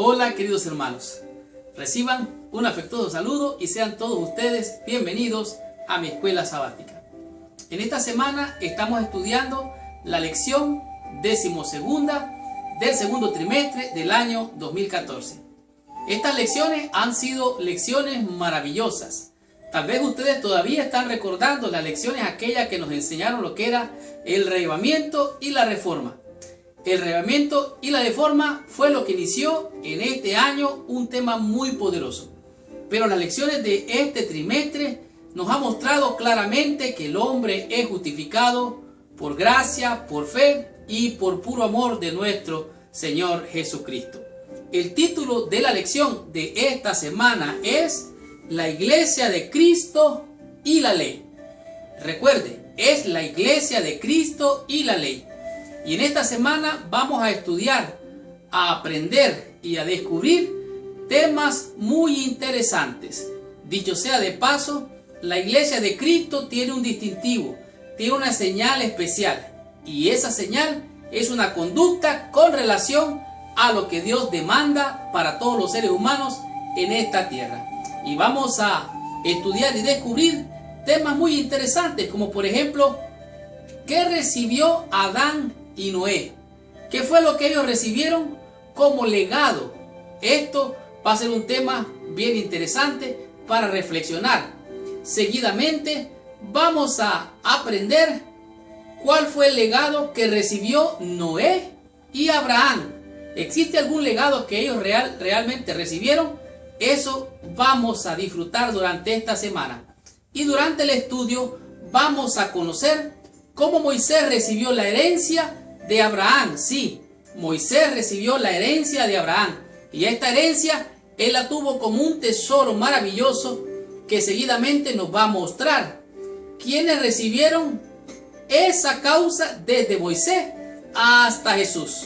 Hola queridos hermanos, reciban un afectuoso saludo y sean todos ustedes bienvenidos a mi escuela sabática. En esta semana estamos estudiando la lección 12ª del segundo trimestre del año 2014. Estas lecciones han sido lecciones maravillosas. Tal vez ustedes todavía están recordando las lecciones aquellas que nos enseñaron lo que era el reavivamiento y la reforma. El reavivamiento y la reforma fue lo que inició en este año un tema muy poderoso. Pero las lecciones de este trimestre nos han mostrado claramente que el hombre es justificado por gracia, por fe y por puro amor de nuestro Señor Jesucristo. El título de la lección de esta semana es La Iglesia de Cristo y la Ley. Recuerde, es la Iglesia de Cristo y la Ley. Y en esta semana vamos a estudiar, a aprender y a descubrir temas muy interesantes. Dicho sea de paso, la Iglesia de Cristo tiene un distintivo, tiene una señal especial. Y esa señal es una conducta con relación a lo que Dios demanda para todos los seres humanos en esta tierra. Y vamos a estudiar y descubrir temas muy interesantes, como por ejemplo, ¿qué recibió Adán y Noé? ¿Qué fue lo que ellos recibieron como legado? Esto va a ser un tema bien interesante para reflexionar. Seguidamente vamos a aprender cuál fue el legado que recibió Noé y Abraham. ¿Existe algún legado que ellos realmente recibieron? Eso vamos a disfrutar durante esta semana. Y durante el estudio vamos a conocer cómo Moisés recibió la herencia de Abraham. Sí, Moisés recibió la herencia de Abraham. Y esta herencia él la tuvo como un tesoro maravilloso que seguidamente nos va a mostrar quienes recibieron esa causa desde Moisés hasta Jesús.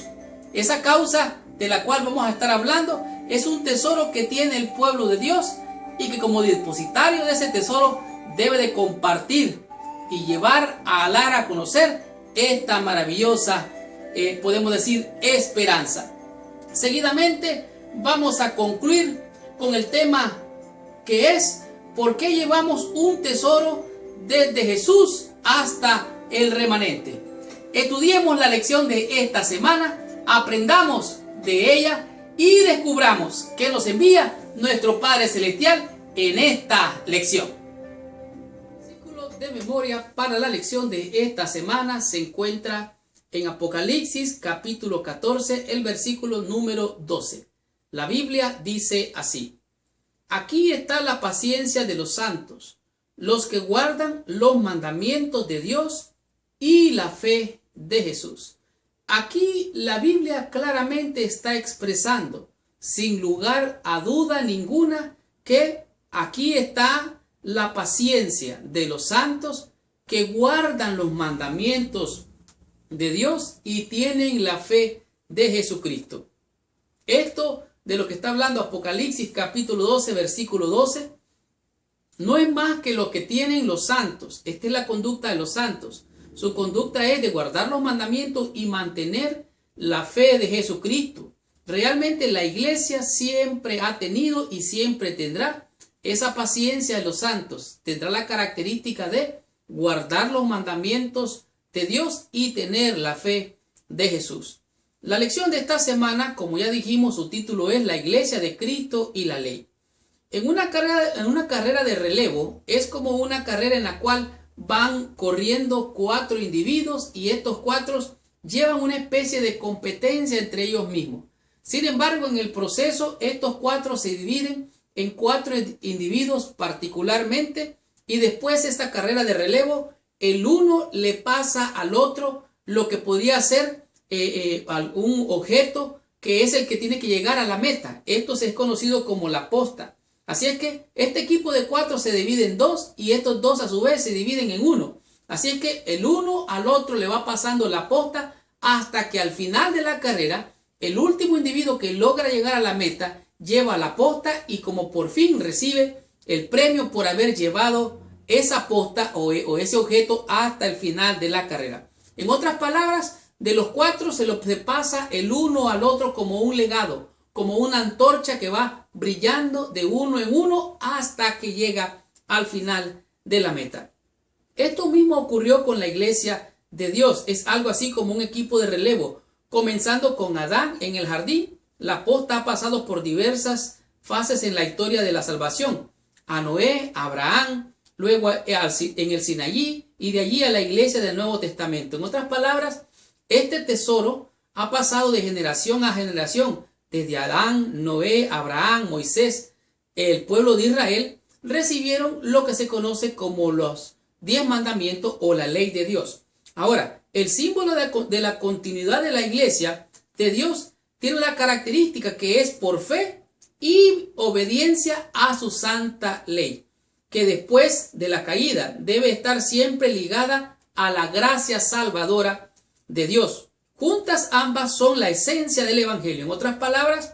Esa causa de la cual vamos a estar hablando es un tesoro que tiene el pueblo de Dios y que como depositario de ese tesoro debe de compartir y llevar a dar a conocer esta maravillosa, podemos decir, esperanza. Seguidamente vamos a concluir con el tema que es ¿por qué llevamos un tesoro desde Jesús hasta el remanente? Estudiemos la lección de esta semana, aprendamos de ella y descubramos qué nos envía nuestro Padre Celestial en esta lección. El versículo de memoria para la lección de esta semana se encuentra en Apocalipsis capítulo 14, el versículo número 12. La Biblia dice así: Aquí está la paciencia de los santos, los que guardan los mandamientos de Dios y la fe de Jesús. Aquí la Biblia claramente está expresando, sin lugar a duda ninguna, que aquí está la paciencia de los santos que guardan los mandamientos de Dios y tienen la fe de Jesucristo. Esto de lo que está hablando Apocalipsis capítulo 12, versículo 12, no es más que lo que tienen los santos. Esta es la conducta de los santos. Su conducta es de guardar los mandamientos y mantener la fe de Jesucristo. Realmente la iglesia siempre ha tenido y siempre tendrá esa paciencia de los santos. Tendrá la característica de guardar los mandamientos de Dios y tener la fe de Jesús. La lección de esta semana, como ya dijimos, su título es La Iglesia de Cristo y la Ley. En una carrera de relevo es como una carrera en la cual van corriendo 4 individuos y estos 4 llevan una especie de competencia entre ellos mismos. Sin embargo, en el proceso estos 4 se dividen en 4 individuos particularmente y después de esta carrera de relevo el uno le pasa al otro lo que podría ser un objeto que es el que tiene que llegar a la meta. Esto es conocido como la posta. Así es que este equipo de 4 se divide en 2 y estos 2 a su vez se dividen en 1. Así es que el uno al otro le va pasando la posta hasta que al final de la carrera el último individuo que logra llegar a la meta lleva la posta y como por fin recibe el premio por haber llevado esa posta o ese objeto hasta el final de la carrera. En otras palabras, de los 4 se pasa el uno al otro como un legado, como una antorcha que va brillando de uno en uno hasta que llega al final de la meta. Esto mismo ocurrió con la iglesia de Dios. Es algo así como un equipo de relevo, comenzando con Adán en el jardín. La posta ha pasado por diversas fases en la historia de la salvación. A Noé, a Abraham, luego en el Sinaí y de allí a la iglesia del Nuevo Testamento. En otras palabras, este tesoro ha pasado de generación a generación. Desde Adán, Noé, Abraham, Moisés, el pueblo de Israel recibieron lo que se conoce como los 10 mandamientos o la ley de Dios. Ahora, el símbolo de la continuidad de la iglesia de Dios tiene una característica que es por fe y obediencia a su santa ley, que después de la caída debe estar siempre ligada a la gracia salvadora de Dios. Juntas ambas son la esencia del evangelio. En otras palabras,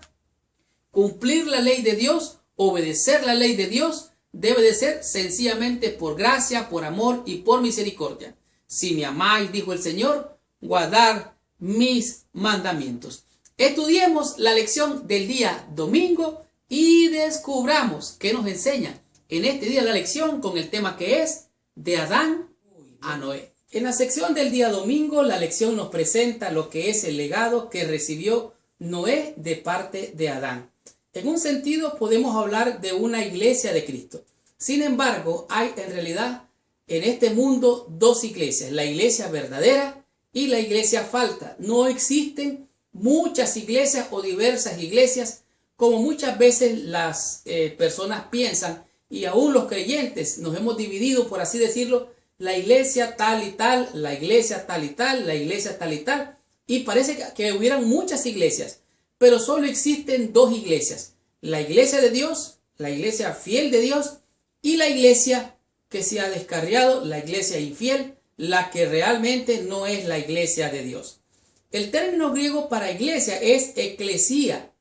cumplir la ley de Dios, obedecer la ley de Dios, debe de ser sencillamente por gracia, por amor y por misericordia. Si me amáis, dijo el Señor, guardad mis mandamientos. Estudiemos la lección del día domingo y descubramos qué nos enseña en este día la lección con el tema que es de Adán a Noé. En la sección del día domingo, la lección nos presenta lo que es el legado que recibió Noé de parte de Adán. En un sentido, podemos hablar de una iglesia de Cristo. Sin embargo, hay en realidad en este mundo dos iglesias, la iglesia verdadera y la iglesia falsa. No existen muchas iglesias o diversas iglesias como muchas veces las personas piensan, y aún los creyentes nos hemos dividido, por así decirlo, la iglesia tal y tal, la iglesia tal y tal, la iglesia tal y tal, y parece que hubieran muchas iglesias, pero solo existen dos iglesias: la iglesia de Dios, la iglesia fiel de Dios, y la iglesia que se ha descarriado, la iglesia infiel, la que realmente no es la iglesia de Dios. El término griego para iglesia es eclesía,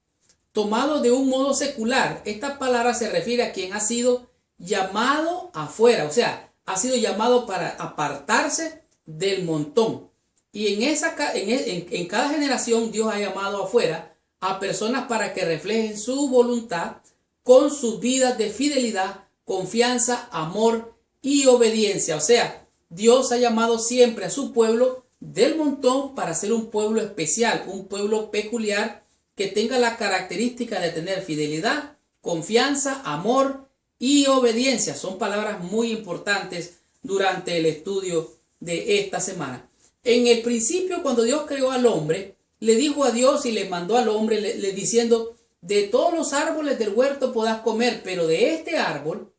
tomado de un modo secular. Esta palabra se refiere a quien ha sido llamado afuera, o sea, ha sido llamado para apartarse del montón. Y en cada generación Dios ha llamado afuera a personas para que reflejen su voluntad con sus vidas de fidelidad, confianza, amor y obediencia. O sea, Dios ha llamado siempre a su pueblo del montón para ser un pueblo especial, un pueblo peculiar que tenga la característica de tener fidelidad, confianza, amor y obediencia. Son palabras muy importantes durante el estudio de esta semana. En el principio, cuando Dios creó al hombre, le dijo a Dios y le mandó al hombre le diciendo: de todos los árboles del huerto podrás comer, pero de este árbol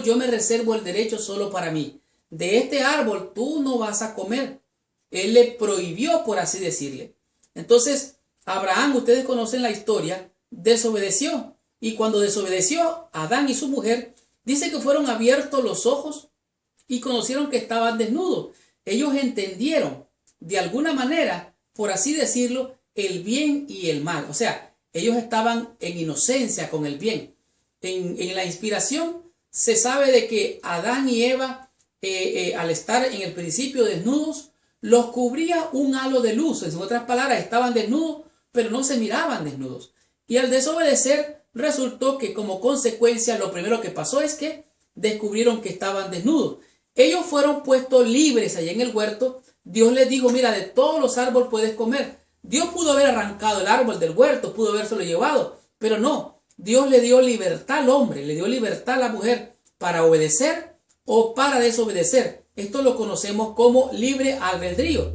yo me reservo el derecho solo para mí. De este árbol tú no vas a comer. Él le prohibió, por así decirle. Entonces, Abraham, ustedes conocen la historia, desobedeció. Y cuando desobedeció, Adán y su mujer, dice que fueron abiertos los ojos y conocieron que estaban desnudos. Ellos entendieron de alguna manera, por así decirlo, el bien y el mal. O sea, ellos estaban en inocencia con el bien. En la inspiración se sabe de que Adán y Eva, al estar en el principio desnudos, los cubría un halo de luz. En otras palabras, estaban desnudos, pero no se miraban desnudos. Y al desobedecer, resultó que como consecuencia lo primero que pasó es que descubrieron que estaban desnudos. Ellos fueron puestos libres allá en el huerto. Dios les dijo: mira, de todos los árboles puedes comer. Dios pudo haber arrancado el árbol del huerto, pudo habérselo llevado, pero no. Dios le dio libertad al hombre, le dio libertad a la mujer para obedecer o para desobedecer. Esto lo conocemos como libre albedrío.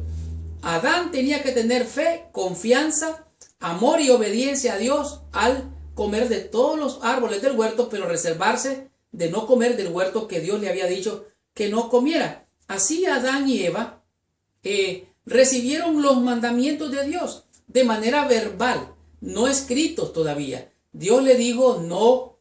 Adán tenía que tener fe, confianza, amor y obediencia a Dios al comer de todos los árboles del huerto, pero reservarse de no comer del huerto que Dios le había dicho que no comiera. Así Adán y Eva recibieron los mandamientos de Dios de manera verbal, no escritos todavía. Dios le dijo no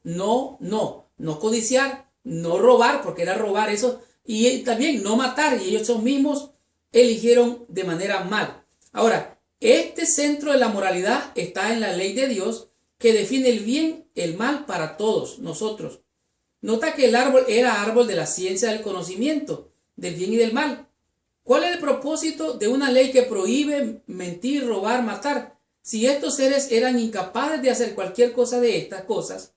codiciar, no robar, porque era robar eso, y también no matar, y ellos mismos eligieron de manera mal. Ahora, este centro de la moralidad está en la ley de Dios, que define el bien, el mal para todos nosotros. Nota que el árbol era árbol de la ciencia del conocimiento, del bien y del mal. ¿Cuál es el propósito de una ley que prohíbe mentir, robar, matar? Si estos seres eran incapaces de hacer cualquier cosa de estas cosas,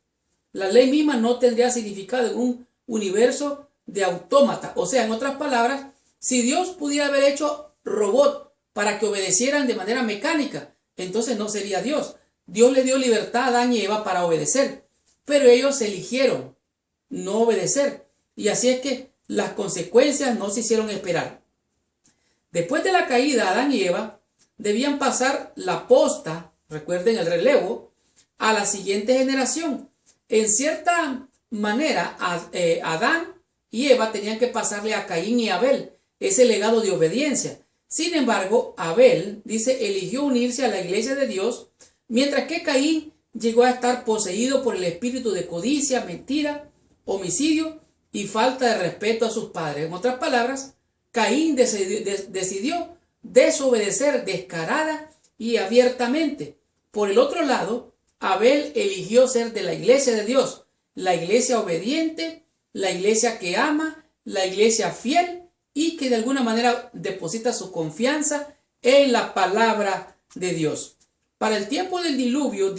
la ley misma no tendría significado en un universo de autómata. O sea, en otras palabras, si Dios pudiera haber hecho robots para que obedecieran de manera mecánica, entonces no sería Dios. Dios le dio libertad a Adán y Eva para obedecer, pero ellos eligieron no obedecer. Y así es que las consecuencias no se hicieron esperar. Después de la caída, Adán y Eva debían pasar la posta, recuerden el relevo, a la siguiente generación. En cierta manera, Adán y Eva tenían que pasarle a Caín y Abel ese legado de obediencia. Sin embargo, Abel, dice, eligió unirse a la iglesia de Dios, mientras que Caín llegó a estar poseído por el espíritu de codicia, mentira, homicidio y falta de respeto a sus padres. En otras palabras, Caín decidió desobedecer descarada y abiertamente. Por el otro lado, Abel eligió ser de la iglesia de Dios, la iglesia obediente, la iglesia que ama, la iglesia fiel y que de alguna manera deposita su confianza en la palabra de Dios. Para el tiempo del diluvio,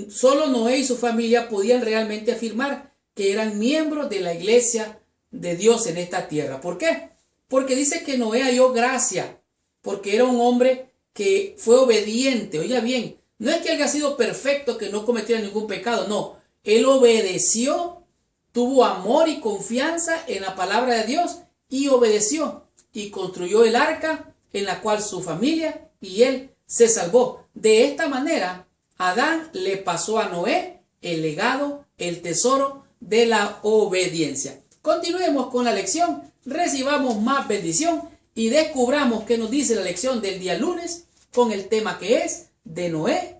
solo Noé y su familia podían realmente afirmar que eran miembros de la iglesia de Dios en esta tierra. ¿Por qué? Porque dice que Noé halló gracia, porque era un hombre que fue obediente. Oiga bien, no es que él haya sido perfecto, que no cometiera ningún pecado, no. Él obedeció, tuvo amor y confianza en la palabra de Dios y obedeció y construyó el arca en la cual su familia y él se salvó. De esta manera, Adán le pasó a Noé el legado, el tesoro de la obediencia. Continuemos con la lección, recibamos más bendición y descubramos qué nos dice la lección del día lunes con el tema que es de Noé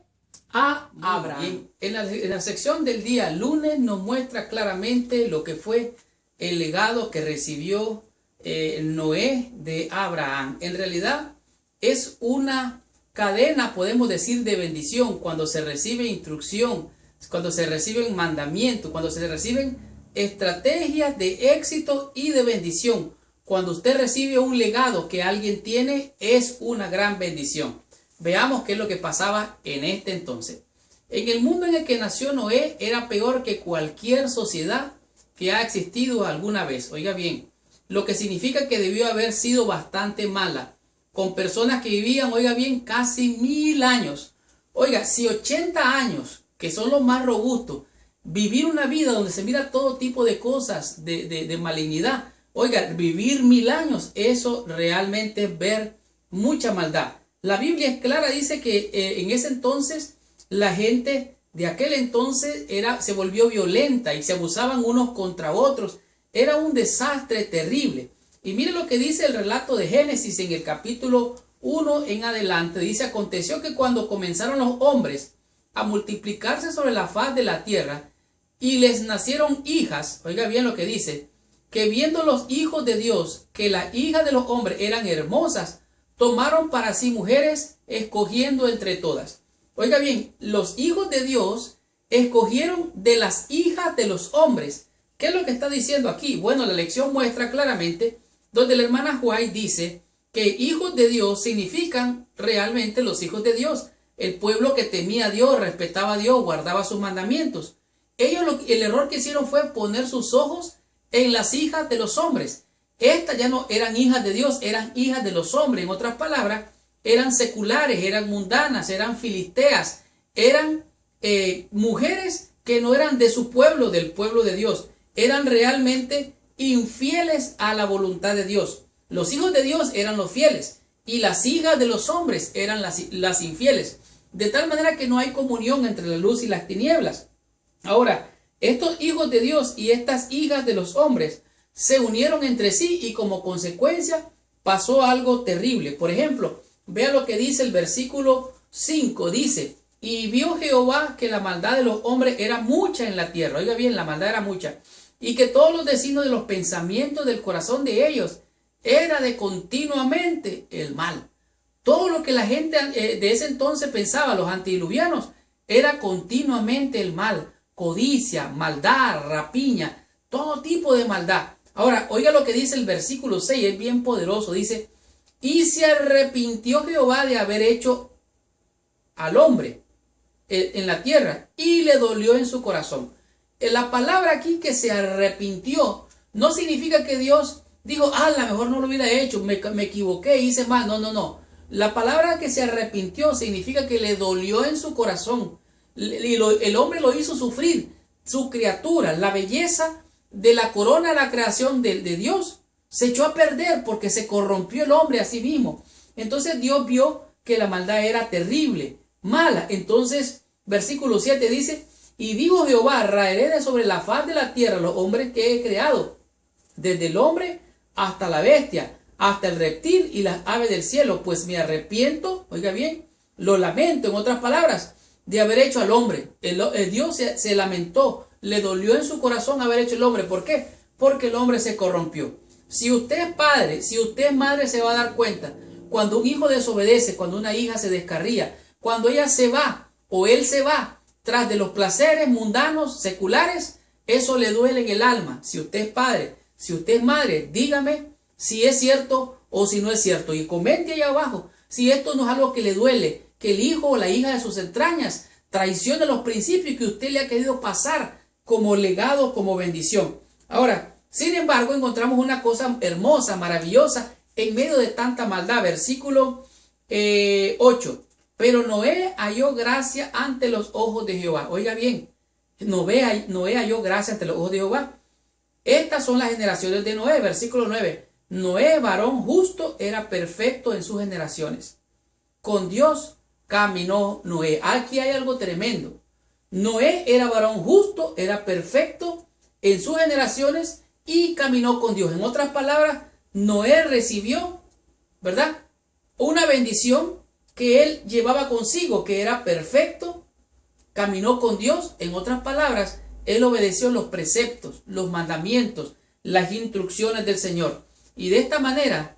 a Abraham. En la sección del día lunes nos muestra claramente lo que fue el legado que recibió Noé de Abraham. En realidad es una cadena, podemos decir, de bendición cuando se recibe instrucción, cuando se reciben mandamientos, cuando se reciben estrategias de éxito y de bendición. Cuando usted recibe un legado que alguien tiene, es una gran bendición. Veamos qué es lo que pasaba en este entonces. En el mundo en el que nació Noé era peor que cualquier sociedad que ha existido alguna vez. Oiga bien, lo que significa que debió haber sido bastante mala, con personas que vivían, oiga bien, casi 1000 años. Oiga, si 80 años, que son los más robustos, vivir una vida donde se mira todo tipo de cosas, de malignidad. Oiga, vivir 1000 años, eso realmente es ver mucha maldad. La Biblia es clara, dice que en ese entonces la gente de aquel entonces se volvió violenta y se abusaban unos contra otros. Era un desastre terrible. Y mire lo que dice el relato de Génesis en el capítulo 1 en adelante. Dice, aconteció que cuando comenzaron los hombres a multiplicarse sobre la faz de la tierra y les nacieron hijas, oiga bien lo que dice, que viendo los hijos de Dios que las hijas de los hombres eran hermosas, tomaron para sí mujeres, escogiendo entre todas. Oiga bien, los hijos de Dios escogieron de las hijas de los hombres. ¿Qué es lo que está diciendo aquí? Bueno, la lección muestra claramente donde la hermana White dice que hijos de Dios significan realmente los hijos de Dios. El pueblo que temía a Dios, respetaba a Dios, guardaba sus mandamientos. Ellos el error que hicieron fue poner sus ojos en las hijas de los hombres. Estas ya no eran hijas de Dios, eran hijas de los hombres. En otras palabras, eran seculares, eran mundanas, eran filisteas, eran mujeres que no eran de su pueblo, del pueblo de Dios. Eran realmente infieles a la voluntad de Dios. Los hijos de Dios eran los fieles y las hijas de los hombres eran las infieles. De tal manera que no hay comunión entre la luz y las tinieblas. Ahora, estos hijos de Dios y estas hijas de los hombres se unieron entre sí y como consecuencia pasó algo terrible. Por ejemplo, vea lo que dice el versículo 5. Dice, y vio Jehová que la maldad de los hombres era mucha en la tierra. Oiga bien, la maldad era mucha. Y que todos los designios de los pensamientos del corazón de ellos era de continuamente el mal. Todo lo que la gente de ese entonces pensaba, los antidiluvianos, era continuamente el mal. Codicia, maldad, rapiña, todo tipo de maldad. Ahora, oiga lo que dice el versículo 6, es bien poderoso. Dice, Y se arrepintió Jehová de haber hecho al hombre en la tierra y le dolió en su corazón. La palabra aquí que se arrepintió no significa que Dios dijo, a lo mejor no lo hubiera hecho, me equivoqué, hice mal. No. La palabra que se arrepintió significa que le dolió en su corazón. El hombre lo hizo sufrir. Su criatura, la belleza de la corona de la creación de Dios, se echó a perder porque se corrompió el hombre a sí mismo. Entonces Dios vio que la maldad era terrible, mala. Entonces, versículo 7 dice, y dijo Jehová, raeré de sobre la faz de la tierra los hombres que he creado, desde el hombre hasta la bestia, hasta el reptil y las aves del cielo, pues me arrepiento, oiga bien, lo lamento, en otras palabras, de haber hecho al hombre. El Dios se lamentó, le dolió en su corazón haber hecho el hombre. ¿Por qué? Porque el hombre se corrompió. Si usted es padre, si usted es madre, se va a dar cuenta, cuando un hijo desobedece, cuando una hija se descarría, cuando ella se va o él se va tras de los placeres mundanos, seculares, eso le duele en el alma. Si usted es padre, si usted es madre, dígame si es cierto o si no es cierto. Y comente ahí abajo si esto no es algo que le duele, que el hijo o la hija de sus entrañas traicione los principios que usted le ha querido pasar como legado, como bendición. Ahora, sin embargo, encontramos una cosa hermosa, maravillosa, en medio de tanta maldad. Versículo 8. Pero Noé halló gracia ante los ojos de Jehová. Oiga bien, Noé halló gracia ante los ojos de Jehová. Estas son las generaciones de Noé. Versículo 9. Noé, varón justo, era perfecto en sus generaciones. Con Dios caminó Noé. Aquí hay algo tremendo. Noé era varón justo, era perfecto en sus generaciones y caminó con Dios. En otras palabras, Noé recibió, ¿verdad?, una bendición que él llevaba consigo, que era perfecto, caminó con Dios. En otras palabras, él obedeció los preceptos, los mandamientos, las instrucciones del Señor. Y de esta manera,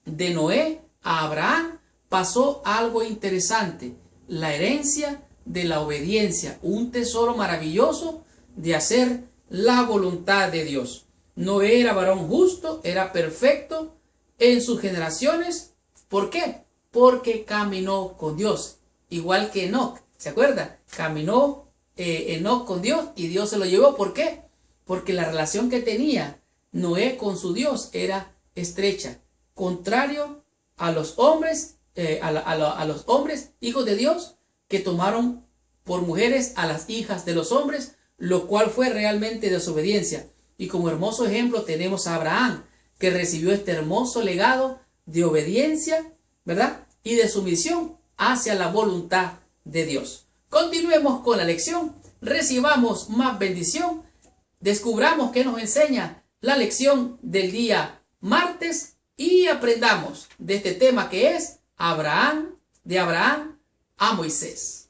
de Noé a Abraham pasó algo interesante, la herencia de la obediencia, un tesoro maravilloso de hacer la voluntad de Dios. Noé era varón justo, era perfecto en sus generaciones. ¿Por qué? Porque caminó con Dios, igual que Enoc. ¿Se acuerda? Caminó Enoc con Dios y Dios se lo llevó. ¿Por qué? Porque la relación que tenía Noé con su Dios era estrecha, contrario a los hombres, a los hombres, hijos de Dios, que tomaron por mujeres a las hijas de los hombres, lo cual fue realmente desobediencia. Y como hermoso ejemplo tenemos a Abraham, que recibió este hermoso legado de obediencia, ¿verdad?, y de sumisión hacia la voluntad de Dios. Continuemos con la lección, recibamos más bendición, descubramos qué nos enseña la lección del día martes y aprendamos de este tema que es Abraham, de Abraham a Moisés.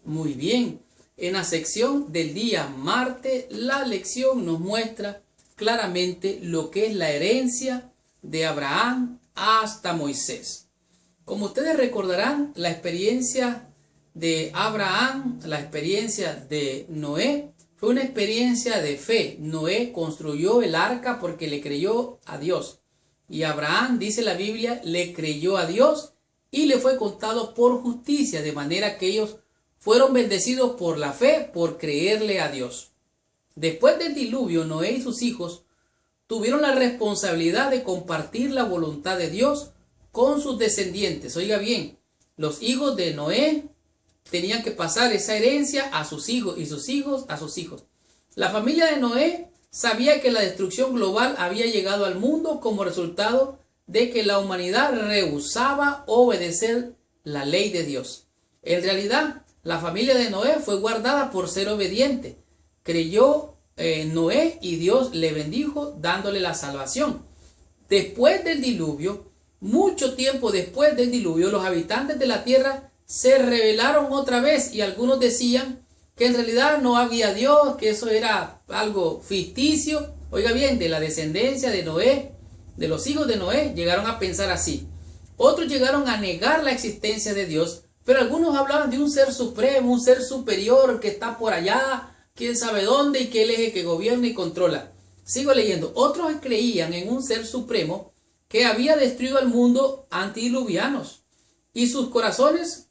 Muy bien, en la sección del día martes, la lección nos muestra claramente lo que es la herencia de Abraham hasta Moisés. Como ustedes recordarán, la experiencia de Abraham, la experiencia de Noé, fue una experiencia de fe. Noé construyó el arca porque le creyó a Dios. Y Abraham, dice la Biblia, le creyó a Dios y le fue contado por justicia, de manera que ellos fueron bendecidos por la fe, por creerle a Dios. Después del diluvio, Noé y sus hijos tuvieron la responsabilidad de compartir la voluntad de Dios con sus descendientes. Oiga bien, los hijos de Noé tenían que pasar esa herencia a sus hijos y sus hijos a sus hijos. La familia de Noé sabía que la destrucción global había llegado al mundo como resultado de que la humanidad rehusaba obedecer la ley de Dios. En realidad, la familia de Noé fue guardada por ser obediente. Creyó Noé y Dios le bendijo dándole la salvación. Después del diluvio, mucho tiempo después del diluvio, los habitantes de la tierra se rebelaron otra vez y algunos decían que en realidad no había Dios, que eso era algo ficticio. Oiga bien, de la descendencia de Noé, de los hijos de Noé, llegaron a pensar así. Otros llegaron a negar la existencia de Dios, Pero algunos hablaban de un ser supremo, un ser superior que está por allá, quién sabe dónde, y que él es el que gobierna y controla. Sigo leyendo. Otros creían en un ser supremo que había destruido al mundo antidiluvianos, y sus corazones,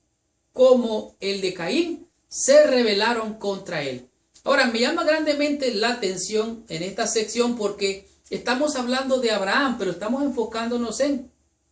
como el de Caín, se rebelaron contra él. Ahora, me llama grandemente la atención en esta sección porque estamos hablando de Abraham, pero estamos enfocándonos en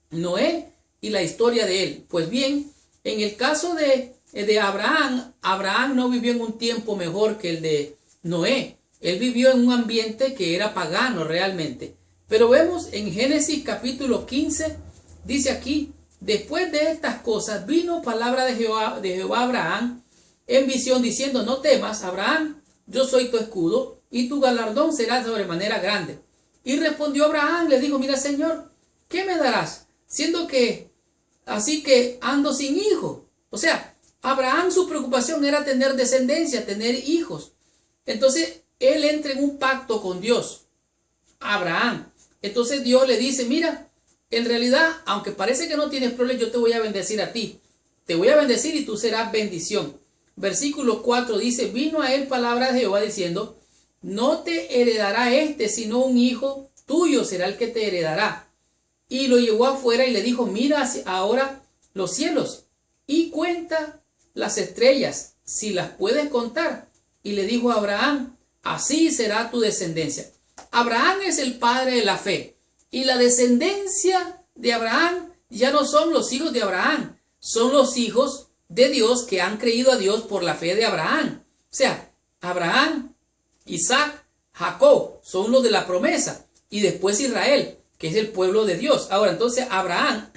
Noé y la historia de él. Pues bien, en el caso de Abraham, Abraham no vivió en un tiempo mejor que el de Noé. Él vivió en un ambiente que era pagano realmente. Pero vemos en Génesis capítulo 15, dice aquí: después de estas cosas vino palabra de Jehová a Abraham en visión diciendo: no temas, Abraham, yo soy tu escudo y tu galardón será sobremanera grande. Y respondió Abraham, le dijo: mira, Señor, ¿qué me darás? Siendo que así que ando sin hijo. O sea, Abraham, su preocupación era tener descendencia, tener hijos. Entonces él entra en un pacto con Dios, Abraham. Entonces Dios le dice: mira, en realidad, aunque parece que no tienes problemas, yo te voy a bendecir a ti. Te voy a bendecir y tú serás bendición. Versículo 4 dice: vino a él palabra de Jehová diciendo: no te heredará sino un hijo tuyo será el que te heredará. Y lo llevó afuera y le dijo: mira ahora los cielos y cuenta las estrellas, si las puedes contar. Y le dijo a Abraham: así será tu descendencia. Abraham es el padre de la fe, y la descendencia de Abraham ya no son los hijos de Abraham, son los hijos de Dios que han creído a Dios por la fe de Abraham. O sea, Abraham, Isaac, Jacob son los de la promesa, y después Israel, que es el pueblo de Dios. Ahora, entonces Abraham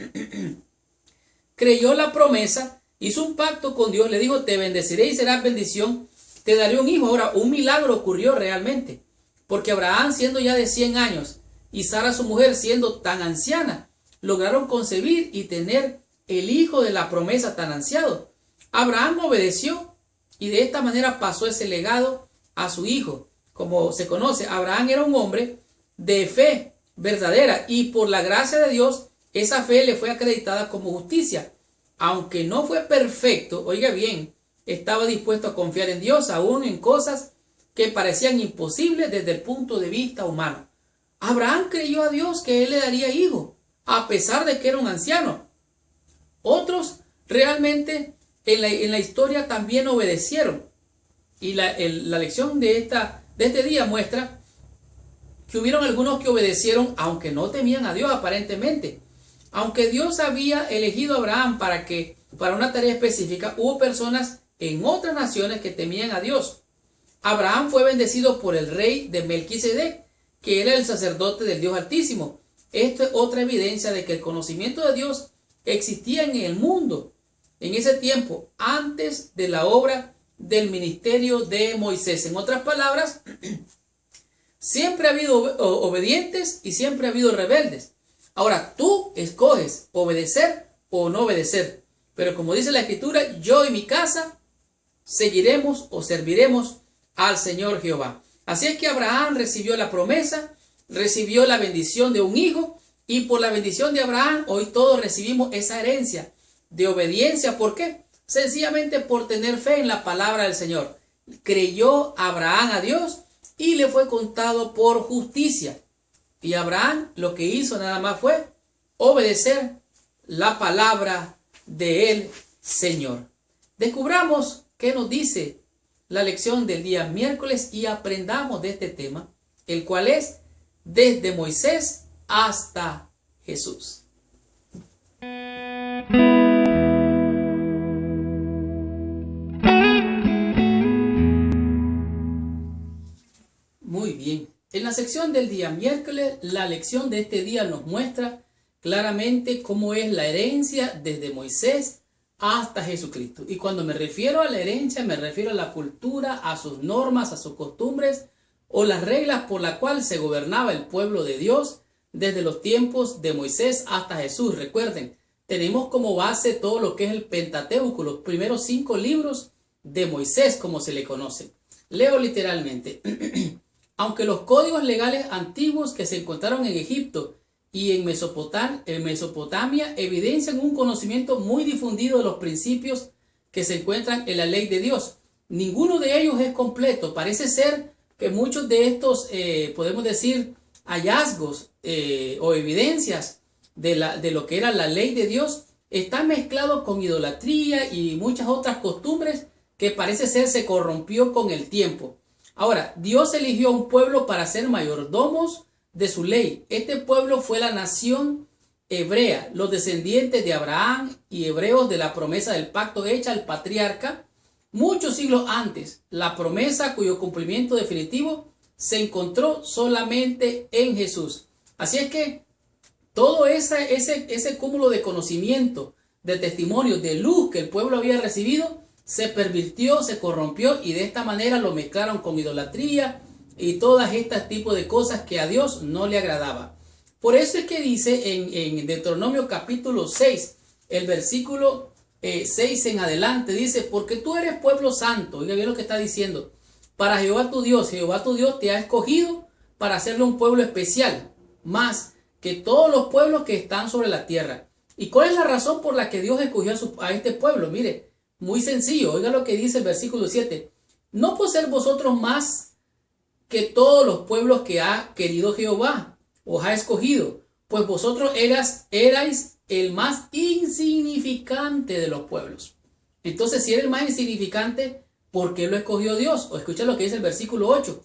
creyó la promesa, hizo un pacto con Dios, le dijo: te bendeciré y serás bendición, te daré un hijo. Ahora, un milagro ocurrió realmente, porque Abraham, siendo ya de 100 años, y Sara su mujer siendo tan anciana, lograron concebir y tener el hijo de la promesa tan ansiado. Abraham obedeció y de esta manera pasó ese legado a su hijo. Como se conoce, Abraham era un hombre de fe verdadera, y por la gracia de Dios esa fe le fue acreditada como justicia. Aunque no fue perfecto, oiga bien, estaba dispuesto a confiar en Dios aún en cosas que parecían imposibles desde el punto de vista humano. Abraham creyó a Dios que él le daría hijo, a pesar de que era un anciano. Otros realmente en la historia también obedecieron. Y la lección de este día muestra que hubieron algunos que obedecieron aunque no temían a Dios aparentemente. Aunque Dios había elegido a Abraham para una tarea específica, hubo personas en otras naciones que temían a Dios. Abraham fue bendecido por el rey de Melquisedec, que era el sacerdote del Dios Altísimo. Esto es otra evidencia de que el conocimiento de Dios existía en el mundo en ese tiempo, antes de la obra del ministerio de Moisés. En otras palabras, siempre ha habido obedientes y siempre ha habido rebeldes. Ahora tú escoges obedecer o no obedecer. Pero como dice la Escritura, yo y mi casa seguiremos o serviremos al Señor Jehová. Así es que Abraham recibió la promesa, recibió la bendición de un hijo, y por la bendición de Abraham hoy todos recibimos esa herencia de obediencia. ¿Por qué? Sencillamente por tener fe en la palabra del Señor. Creyó Abraham a Dios y le fue contado por justicia. Y Abraham lo que hizo nada más fue obedecer la palabra del Señor. Descubramos qué nos dice la lección del día miércoles y aprendamos de este tema, el cual es desde Moisés hasta Jesús. Muy bien. En la sección del día miércoles, la lección de este día nos muestra claramente cómo es la herencia desde Moisés hasta Jesucristo. Y cuando me refiero a la herencia, me refiero a la cultura, a sus normas, a sus costumbres o las reglas por las cuales se gobernaba el pueblo de Dios desde los tiempos de Moisés hasta Jesús. Recuerden, tenemos como base todo lo que es el Pentateuco, los primeros 5 libros de Moisés, como se le conoce. Leo literalmente. Aunque los códigos legales antiguos que se encontraron en Egipto y en Mesopotamia evidencian un conocimiento muy difundido de los principios que se encuentran en la ley de Dios. Ninguno de ellos es completo. Parece ser que muchos de estos, podemos decir, hallazgos o evidencias de lo que era la ley de Dios están mezclados con idolatría y muchas otras costumbres que parece ser se corrompió con el tiempo. Ahora, Dios eligió a un pueblo para ser mayordomos de su ley. Este pueblo fue la nación hebrea, los descendientes de Abraham y hebreos de la promesa del pacto hecha al patriarca muchos siglos antes. La promesa cuyo cumplimiento definitivo se encontró solamente en Jesús. Así es que todo ese cúmulo de conocimiento, de testimonio, de luz que el pueblo había recibido, se pervirtió, se corrompió y de esta manera lo mezclaron con idolatría y todas estas tipos de cosas que a Dios no le agradaba. Por eso es que dice en Deuteronomio capítulo 6, el versículo 6 en adelante, dice, porque tú eres pueblo santo. Oiga bien lo que está diciendo. Para Jehová tu Dios te ha escogido para hacerle un pueblo especial, más que todos los pueblos que están sobre la tierra. ¿Y cuál es la razón por la que Dios escogió a este pueblo? Mire, muy sencillo. Oiga lo que dice el versículo 7. No por ser vosotros más que todos los pueblos que ha querido Jehová, os ha escogido, pues vosotros erais el más insignificante de los pueblos. Entonces, si eres el más insignificante, ¿por qué lo escogió Dios? O escucha lo que dice el versículo 8.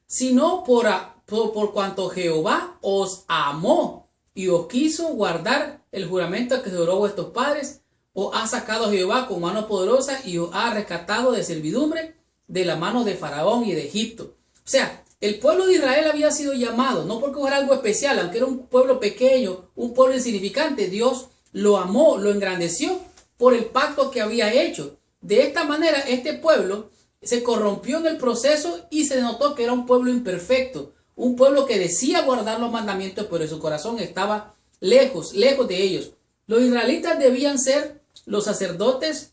Sino por cuanto Jehová os amó y os quiso guardar el juramento que juró vuestros padres, os ha sacado Jehová con mano poderosa y os ha rescatado de servidumbre de la mano de Faraón y de Egipto. O sea, el pueblo de Israel había sido llamado, no porque fuera algo especial, aunque era un pueblo pequeño, un pueblo insignificante, Dios lo amó, lo engrandeció por el pacto que había hecho. De esta manera, este pueblo se corrompió en el proceso y se notó que era un pueblo imperfecto, un pueblo que decía guardar los mandamientos, pero en su corazón estaba lejos de ellos. Los israelitas debían ser los sacerdotes,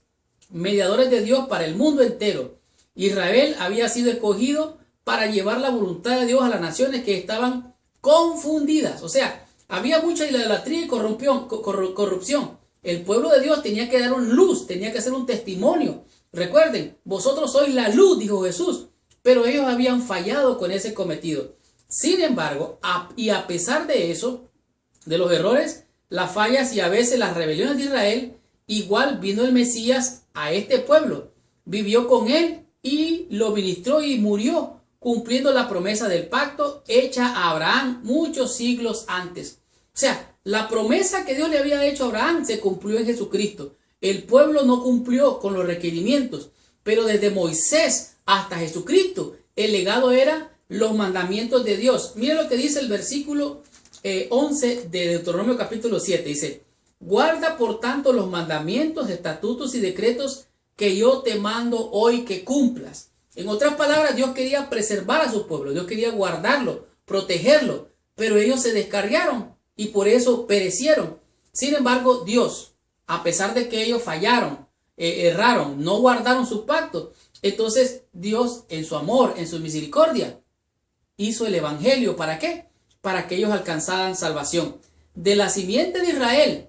mediadores de Dios para el mundo entero. Israel había sido escogido para llevar la voluntad de Dios a las naciones que estaban confundidas. O sea, había mucha idolatría y corrupción. El pueblo de Dios tenía que dar una luz, tenía que hacer un testimonio. Recuerden, vosotros sois la luz, dijo Jesús, pero ellos habían fallado con ese cometido. Sin embargo, a pesar de eso, de los errores, las fallas y a veces las rebeliones de Israel, igual vino el Mesías a este pueblo, vivió con él y lo ministró y murió, cumpliendo la promesa del pacto hecha a Abraham muchos siglos antes. O sea, la promesa que Dios le había hecho a Abraham se cumplió en Jesucristo. El pueblo no cumplió con los requerimientos, pero desde Moisés hasta Jesucristo, el legado era los mandamientos de Dios. Mira lo que dice el versículo 11 de Deuteronomio capítulo 7. Dice, guarda por tanto los mandamientos, estatutos y decretos que yo te mando hoy que cumplas. En otras palabras, Dios quería preservar a su pueblo, Dios quería guardarlo, protegerlo, pero ellos se descarriaron y por eso perecieron. Sin embargo, Dios, a pesar de que ellos fallaron, erraron, no guardaron su pacto, entonces Dios en su amor, en su misericordia, hizo el evangelio. ¿Para qué? Para que ellos alcanzaran salvación. De la simiente de Israel,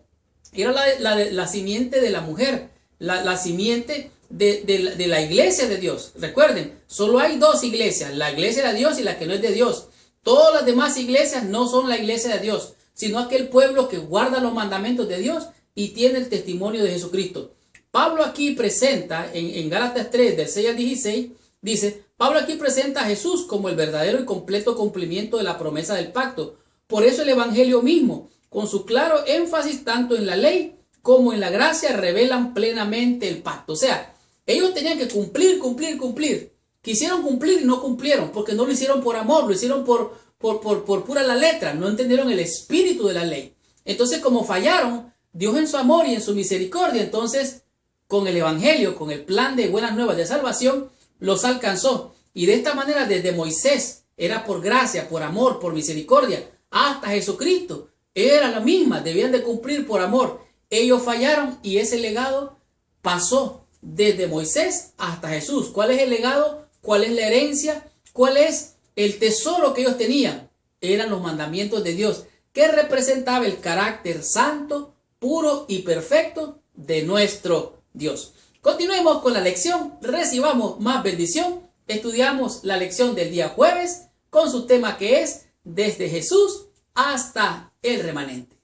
era la simiente de la mujer, la simiente de la iglesia de Dios. Recuerden, solo hay dos iglesias, la iglesia de Dios y la que no es de Dios. Todas las demás iglesias no son la iglesia de Dios, sino aquel pueblo que guarda los mandamientos de Dios y tiene el testimonio de Jesucristo. Pablo aquí presenta, en Gálatas 3, del 6 al 16, dice, Pablo aquí presenta a Jesús como el verdadero y completo cumplimiento de la promesa del pacto. Por eso el evangelio mismo, con su claro énfasis tanto en la ley como en la gracia, revelan plenamente el pacto. O sea, ellos tenían que cumplir. Quisieron cumplir y no cumplieron, porque no lo hicieron por amor, lo hicieron por pura la letra, no entendieron el espíritu de la ley. Entonces, como fallaron, Dios en su amor y en su misericordia, entonces, con el evangelio, con el plan de buenas nuevas de salvación, los alcanzó. Y de esta manera, desde Moisés, era por gracia, por amor, por misericordia, hasta Jesucristo, era la misma, debían de cumplir por amor. Ellos fallaron y ese legado pasó desde Moisés hasta Jesús. ¿Cuál es el legado? ¿Cuál es la herencia? ¿Cuál es el tesoro que ellos tenían? Eran los mandamientos de Dios. que representaba el carácter santo, puro y perfecto de nuestro Dios. Continuemos con la lección, recibamos más bendición. Estudiamos la lección del día jueves con su tema que es desde Jesús hasta el remanente.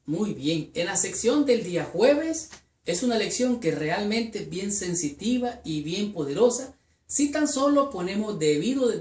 Muy bien, en la sección del día jueves es una lección que realmente es bien sensitiva y bien poderosa si tan solo ponemos debido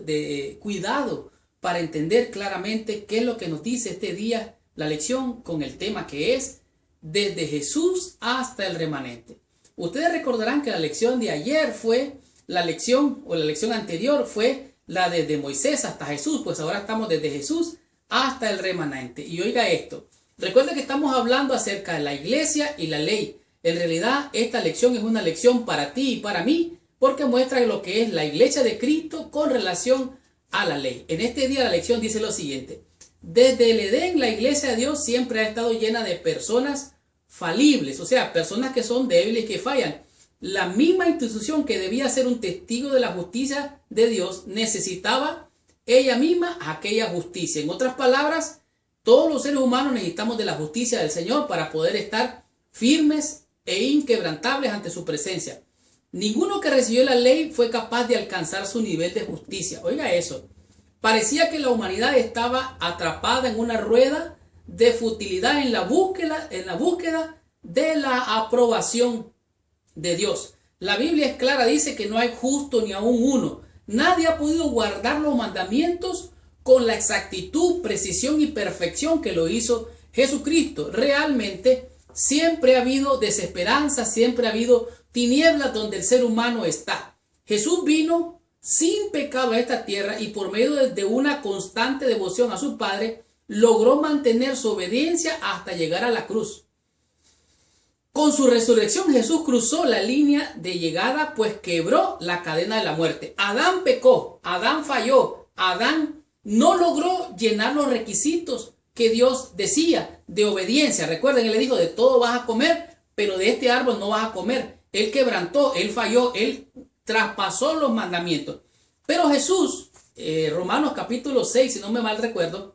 cuidado para entender claramente qué es lo que nos dice este día la lección con el tema que es desde Jesús hasta el remanente. Ustedes recordarán que la lección de ayer fue la lección anterior fue la desde Moisés hasta Jesús, pues ahora estamos desde Jesús hasta el remanente. Y oiga esto, recuerden que estamos hablando acerca de la iglesia y la ley. En realidad esta lección es una lección para ti y para mí, porque muestra lo que es la iglesia de Cristo con relación a la ley. En este día la lección dice lo siguiente: desde el Edén la iglesia de Dios siempre ha estado llena de personas falibles, o sea, personas que son débiles, que fallan. La misma institución que debía ser un testigo de la justicia de Dios necesitaba ella misma aquella justicia. En otras palabras, todos los seres humanos necesitamos de la justicia del Señor para poder estar firmes e inquebrantables ante su presencia. Ninguno que recibió la ley fue capaz de alcanzar su nivel de justicia. Oiga eso. Parecía que la humanidad estaba atrapada en una rueda de futilidad en la búsqueda de la aprobación de Dios. La Biblia es clara, dice que no hay justo ni aún uno. Nadie ha podido guardar los mandamientos con la exactitud, precisión y perfección que lo hizo Jesucristo. Realmente siempre ha habido desesperanza, siempre ha habido tinieblas donde el ser humano está. Jesús vino sin pecado a esta tierra y por medio de una constante devoción a su Padre logró mantener su obediencia hasta llegar a la cruz. Con su resurrección Jesús cruzó la línea de llegada, pues quebró la cadena de la muerte. Adán pecó, Adán falló, Adán no logró llenar los requisitos que Dios decía de obediencia. Recuerden, Él le dijo, de todo vas a comer, pero de este árbol no vas a comer. Él quebrantó, Él falló, Él traspasó los mandamientos. Pero Jesús, Romanos capítulo 6, si no me mal recuerdo,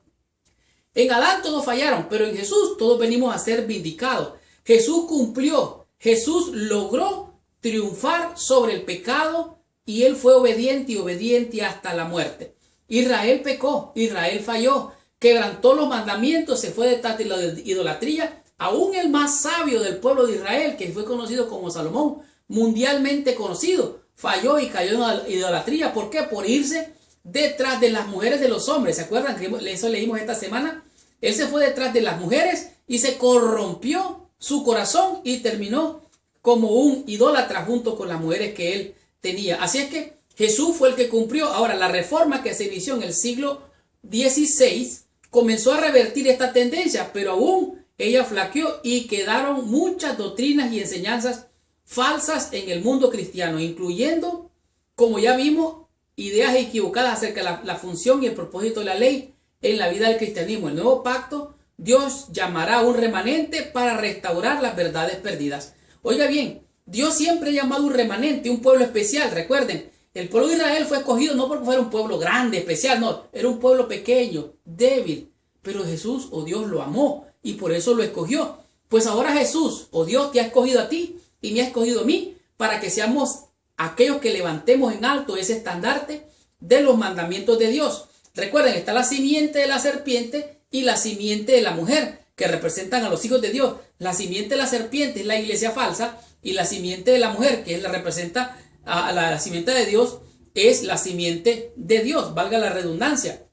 en Adán todos fallaron, pero en Jesús todos venimos a ser vindicados. Jesús cumplió, Jesús logró triunfar sobre el pecado y Él fue obediente y obediente hasta la muerte. Israel pecó, Israel falló, quebrantó los mandamientos, se fue detrás de la idolatría. Aún el más sabio del pueblo de Israel, que fue conocido como Salomón, mundialmente conocido, falló y cayó en la idolatría. ¿Por qué? Por irse detrás de las mujeres de los hombres. ¿Se acuerdan que eso leímos esta semana? Él se fue detrás de las mujeres y se corrompió su corazón y terminó como un idólatra junto con las mujeres que él tenía. Así es que Jesús fue el que cumplió. Ahora, la reforma que se inició en el siglo XVI comenzó a revertir esta tendencia, pero aún ella flaqueó y quedaron muchas doctrinas y enseñanzas falsas en el mundo cristiano, incluyendo, como ya vimos, ideas equivocadas acerca de la función y el propósito de la ley en la vida del cristianismo. El nuevo pacto, Dios llamará a un remanente para restaurar las verdades perdidas. Oiga bien, Dios siempre ha llamado un remanente, un pueblo especial. Recuerden, el pueblo de Israel fue escogido no porque fuera un pueblo grande, especial, no, era un pueblo pequeño, débil, pero Jesús o Dios lo amó y por eso lo escogió. Pues ahora Jesús o Dios te ha escogido a ti y me ha escogido a mí para que seamos aquellos que levantemos en alto ese estandarte de los mandamientos de Dios. Recuerden, está la simiente de la serpiente y la simiente de la mujer, que representan a los hijos de Dios. La simiente de la serpiente es la iglesia falsa y la simiente de la mujer, que representa a la simiente de Dios, es la simiente de Dios, valga la redundancia.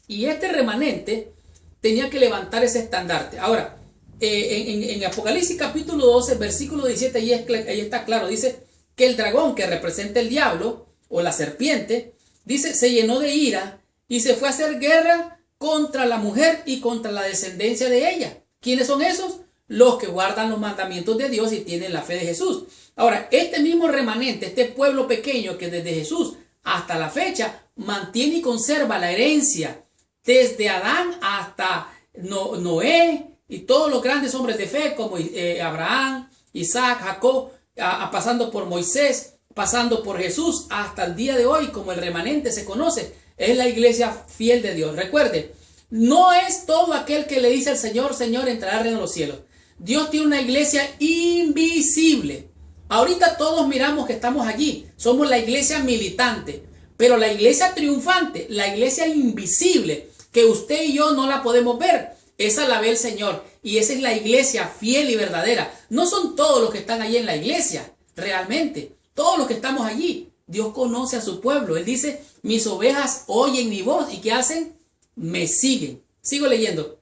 Y este remanente tenía que levantar ese estandarte. Ahora, en Apocalipsis capítulo 12, versículo 17, ahí está claro, dice que el dragón, que representa el diablo o la serpiente, dice, se llenó de ira y se fue a hacer guerra contra la mujer y contra la descendencia de ella. ¿Quiénes son esos? Los que guardan los mandamientos de Dios y tienen la fe de Jesús. Ahora, este mismo remanente, este pueblo pequeño que desde Jesús hasta la fecha mantiene y conserva la herencia desde Adán hasta Noé y todos los grandes hombres de fe como Abraham, Isaac, Jacob, pasando por Moisés, pasando por Jesús hasta el día de hoy, como el remanente se conoce. es la iglesia fiel de Dios. Recuerde, no es todo aquel que le dice al Señor, Señor, entrará al reino de los cielos. Dios tiene una iglesia invisible. Ahorita todos miramos que estamos allí. Somos la iglesia militante. Pero la iglesia triunfante, la iglesia invisible, que usted y yo no la podemos ver, esa la ve el Señor. Y esa es la iglesia fiel y verdadera. No son todos los que están allí en la iglesia, realmente. Todos los que estamos allí. Dios conoce a su pueblo. Él dice, mis ovejas oyen mi voz. ¿Y qué hacen? Me siguen. Sigo leyendo.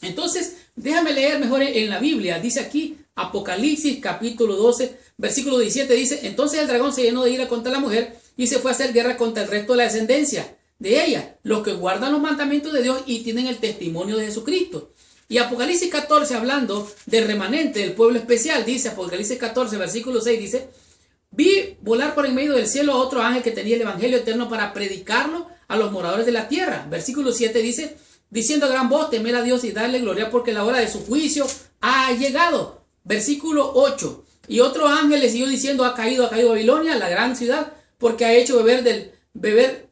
Entonces, déjame leer mejor en la Biblia. Dice aquí, Apocalipsis capítulo 12, versículo 17, dice, entonces el dragón se llenó de ira contra la mujer y se fue a hacer guerra contra el resto de la descendencia de ella, los que guardan los mandamientos de Dios y tienen el testimonio de Jesucristo. Y Apocalipsis 14, hablando del remanente del pueblo especial, dice Apocalipsis 14, versículo 6, dice, vi volar por en medio del cielo a otro ángel que tenía el evangelio eterno para predicarlo a los moradores de la tierra. Versículo 7 dice, diciendo a gran voz, temer a Dios y darle gloria porque la hora de su juicio ha llegado. Versículo 8, y otro ángel le siguió diciendo, ha caído Babilonia, la gran ciudad, porque ha hecho beber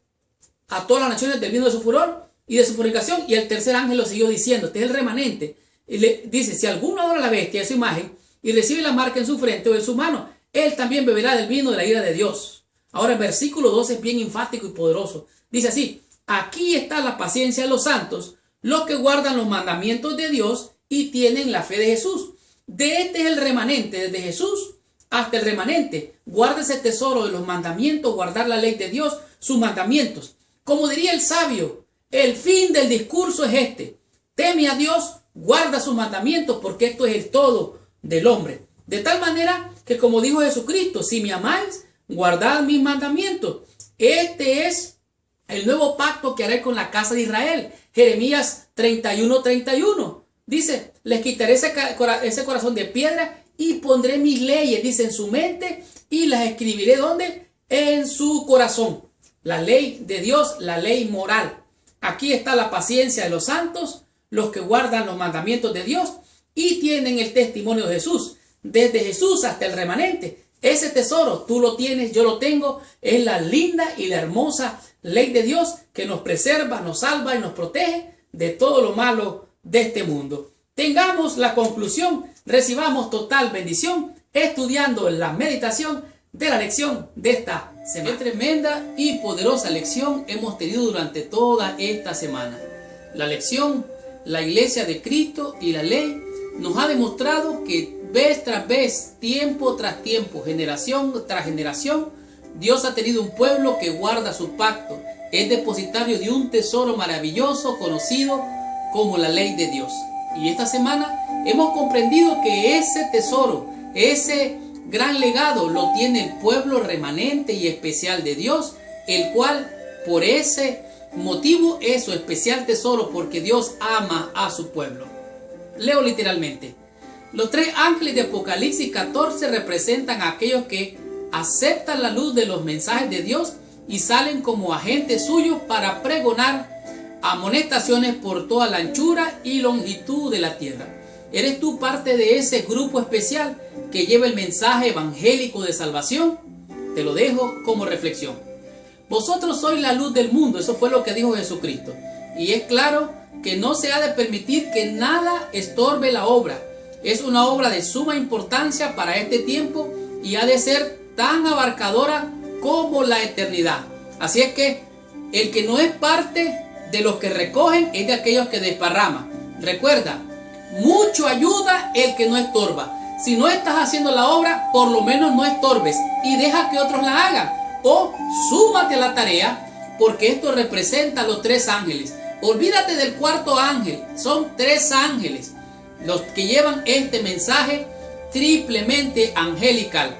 a todas las naciones del vino de su furor y de su fornicación. Y el tercer ángel lo siguió diciendo, este es el remanente, y le dice, si alguno adora la bestia de su imagen y recibe la marca en su frente o en su mano, él también beberá del vino de la ira de Dios. Ahora el versículo 12 es bien enfático y poderoso. Dice así, aquí está la paciencia de los santos, los que guardan los mandamientos de Dios y tienen la fe de Jesús. De este es el remanente, desde Jesús hasta el remanente. Guarda ese tesoro de los mandamientos, guardar la ley de Dios, sus mandamientos. Como diría el sabio, el fin del discurso es este: teme a Dios, guarda sus mandamientos, porque esto es el todo del hombre. De tal manera que, como dijo Jesucristo, si me amáis, guardad mis mandamientos. Este es el nuevo pacto que haré con la casa de Israel. Jeremías 31:31. Dice, les quitaré ese corazón de piedra y pondré mis leyes, dice, en su mente y las escribiré, ¿dónde? En su corazón. La ley de Dios, la ley moral. Aquí está la paciencia de los santos, los que guardan los mandamientos de Dios y tienen el testimonio de Jesús. Desde Jesús hasta el remanente. Ese tesoro, tú lo tienes, yo lo tengo, es la linda y la hermosa ley de Dios que nos preserva, nos salva y nos protege de todo lo malo de este mundo. Tengamos la conclusión, recibamos total bendición estudiando la meditación de la lección de esta semana. Qué tremenda y poderosa lección hemos tenido durante toda esta semana. La lección, la iglesia de Cristo y la ley nos ha demostrado que vez tras vez, tiempo tras tiempo, generación tras generación, Dios ha tenido un pueblo que guarda su pacto, es depositario de un tesoro maravilloso conocido como la ley de Dios. Y esta semana hemos comprendido que ese tesoro, ese gran legado lo tiene el pueblo remanente y especial de Dios, el cual por ese motivo es su especial tesoro, porque Dios ama a su pueblo. Leo literalmente. Los tres ángeles de Apocalipsis 14 representan a aquellos que aceptan la luz de los mensajes de Dios y salen como agentes suyos para pregonar amonestaciones por toda la anchura y longitud de la tierra. ¿Eres tú parte de ese grupo especial que lleva el mensaje evangélico de salvación? Te lo dejo como reflexión. Vosotros sois la luz del mundo, eso fue lo que dijo Jesucristo. Y es claro que no se ha de permitir que nada estorbe la obra. Es una obra de suma importancia para este tiempo y ha de ser tan abarcadora como la eternidad. Así es que el que no es parte de los que recogen es de aquellos que desparraman. Recuerda, mucho ayuda el que no estorba. Si no estás haciendo la obra, por lo menos no estorbes y deja que otros la hagan. O súmate a la tarea, porque esto representa a los tres ángeles. Olvídate del cuarto ángel, son tres ángeles los que llevan este mensaje triplemente angelical.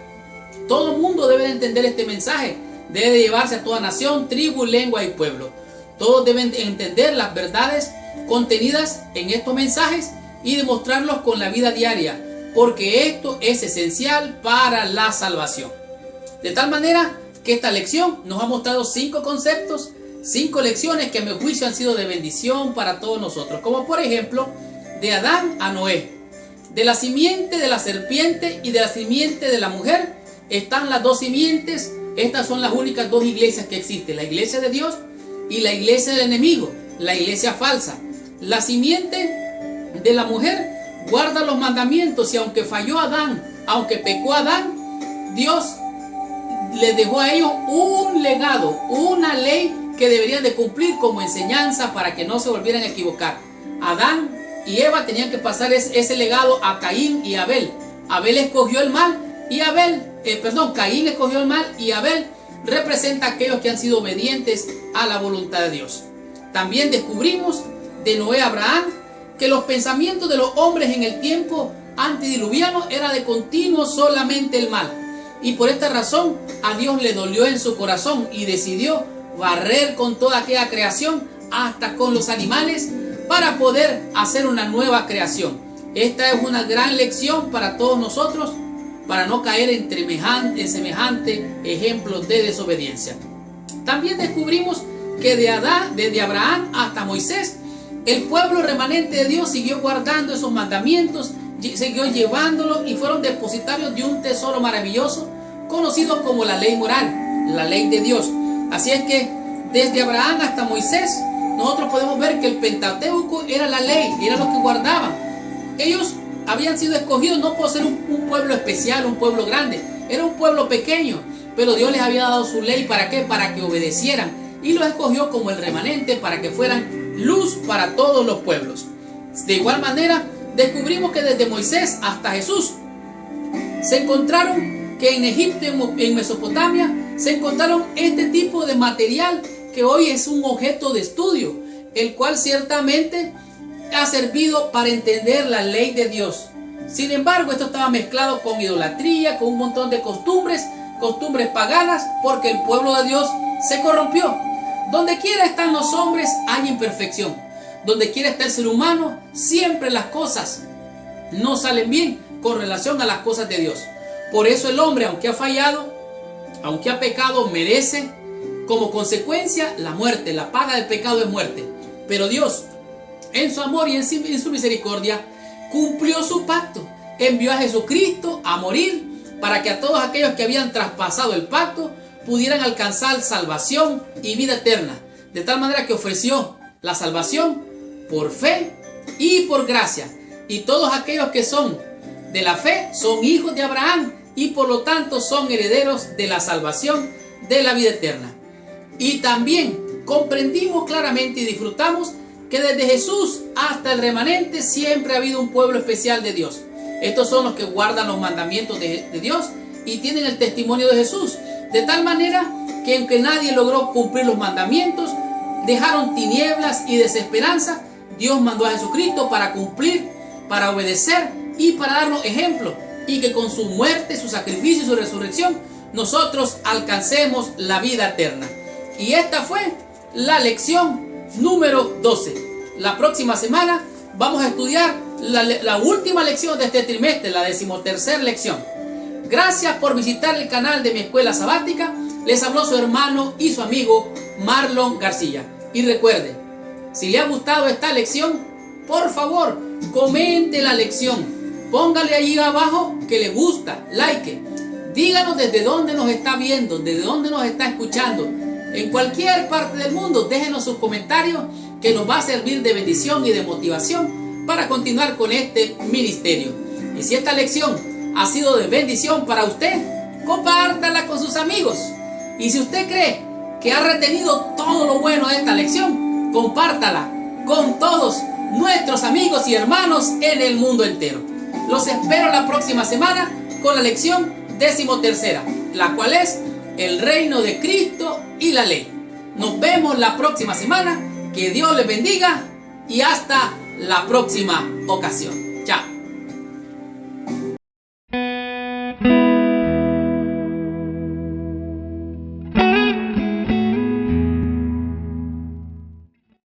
Todo el mundo debe de entender este mensaje. Debe de llevarse a toda nación, tribu, lengua y pueblo. Todos deben entender las verdades contenidas en estos mensajes y demostrarlos con la vida diaria, porque esto es esencial para la salvación. De tal manera que esta lección nos ha mostrado 5 conceptos, 5 lecciones que a mi juicio han sido de bendición para todos nosotros, como por ejemplo, de Adán a Noé, de la simiente de la serpiente y de la simiente de la mujer están las dos simientes. Estas son las únicas dos iglesias que existen, la iglesia de Dios y la iglesia del enemigo, la iglesia falsa. La simiente de la mujer guarda los mandamientos, y aunque falló Adán, aunque pecó Adán, Dios les dejó a ellos un legado, una ley que deberían de cumplir como enseñanza para que no se volvieran a equivocar. Adán y Eva tenían que pasar ese legado a Caín y Abel. Abel escogió el mal y Caín escogió el mal, y Abel representa a aquellos que han sido obedientes a la voluntad de Dios. También descubrimos de Noé a Abraham que los pensamientos de los hombres en el tiempo antediluviano era de continuo solamente el mal, y por esta razón a Dios le dolió en su corazón y decidió barrer con toda aquella creación, hasta con los animales, para poder hacer una nueva creación. Esta es una gran lección para todos nosotros, para no caer en semejante ejemplos de desobediencia. También descubrimos que desde Abraham hasta Moisés, el pueblo remanente de Dios siguió guardando esos mandamientos, siguió llevándolos, y fueron depositarios de un tesoro maravilloso conocido como la ley moral, la ley de Dios. Así es que desde Abraham hasta Moisés nosotros podemos ver que el Pentateuco era la ley, era lo que guardaban. Ellos habían sido escogidos no por ser un pueblo especial, un pueblo grande, era un pueblo pequeño, pero Dios les había dado su ley. ¿Para qué? Para que obedecieran, y los escogió como el remanente para que fueran luz para todos los pueblos. De igual manera, descubrimos que desde Moisés hasta Jesús se encontraron que en Egipto, en Mesopotamia, se encontraron este tipo de material que hoy es un objeto de estudio, el cual ciertamente ha servido para entender la ley de Dios. Sin embargo, esto estaba mezclado con idolatría, con un montón de costumbres paganas, porque el pueblo de Dios se corrompió. Donde quiera están los hombres hay imperfección. Donde quiera está el ser humano, siempre las cosas no salen bien con relación a las cosas de Dios. Por eso el hombre, aunque ha fallado, aunque ha pecado, merece como consecuencia la muerte. La paga del pecado es muerte. Pero Dios, en su amor y en su misericordia, cumplió su pacto. Envió a Jesucristo a morir para que a todos aquellos que habían traspasado el pacto pudieran alcanzar salvación y vida eterna. De tal manera que ofreció la salvación por fe y por gracia. Y todos aquellos que son de la fe son hijos de Abraham, y por lo tanto son herederos de la salvación, de la vida eterna. Y también comprendimos claramente y disfrutamos que desde Jesús hasta el remanente siempre ha habido un pueblo especial de Dios. Estos son los que guardan los mandamientos de Dios y tienen el testimonio de Jesús. De tal manera que aunque nadie logró cumplir los mandamientos, dejaron tinieblas y desesperanza, Dios mandó a Jesucristo para cumplir, para obedecer y para darnos ejemplo, y que con su muerte, su sacrificio y su resurrección nosotros alcancemos la vida eterna. Y esta fue la lección número 12. La próxima semana vamos a estudiar la última lección de este trimestre, la 13ª lección. Gracias por visitar el canal de mi escuela sabática. Les habló su hermano y su amigo Marlon García. Y recuerde, si le ha gustado esta lección, por favor, comente la lección. Póngale ahí abajo que le gusta, like. Díganos desde dónde nos está viendo, desde dónde nos está escuchando. En cualquier parte del mundo, déjenos sus comentarios, que nos va a servir de bendición y de motivación para continuar con este ministerio. Y si esta lección ha sido de bendición para usted, compártala con sus amigos. Y si usted cree que ha retenido todo lo bueno de esta lección, compártala con todos nuestros amigos y hermanos en el mundo entero. Los espero la próxima semana con la lección 13ª, la cual es el reino de Cristo y la ley. Nos vemos la próxima semana. Que Dios les bendiga y hasta la próxima ocasión.